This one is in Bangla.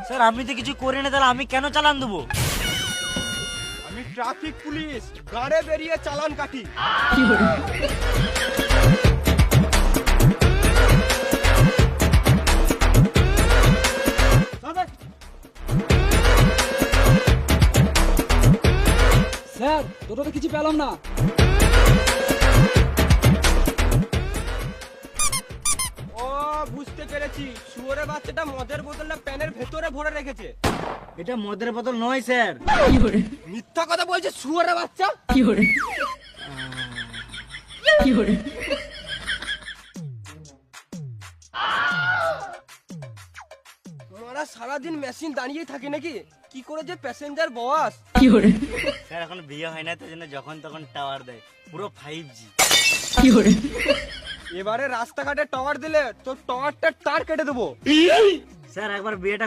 স্যার আমি তো কিছু করি না, তাহলে আমি কেন চালান দেবো? আমি ট্রাফিক পুলিশ, গাড়ে বেরিয়ে চালান কাটি। স্যার তোটা তো কিছু পেলাম না। ও বুঝতে পেরেছি, শুয়োরের বাচ্চাটা মদের বোতলটা প্যানের ভেতরে ভরে রেখেছে। এটা মদের বোতল নয় স্যার। মিথ্যা কথা বলছে শুয়োরের বাচ্চা। ওরা সারাদিন মেশিন দাঁড়িয়ে থাকে নাকি? কি করে যে প্যাসেঞ্জার বস। স্যার এখন বিয়ে হয় না, তো জন্য যখন তখন টাওয়ার দেয়, পুরো 5G। এবারে রাস্তাঘাটে টাওয়ার দিলে তোর টাওয়ারটা তার কেটে দেবো। স্যার একবার বিয়েটা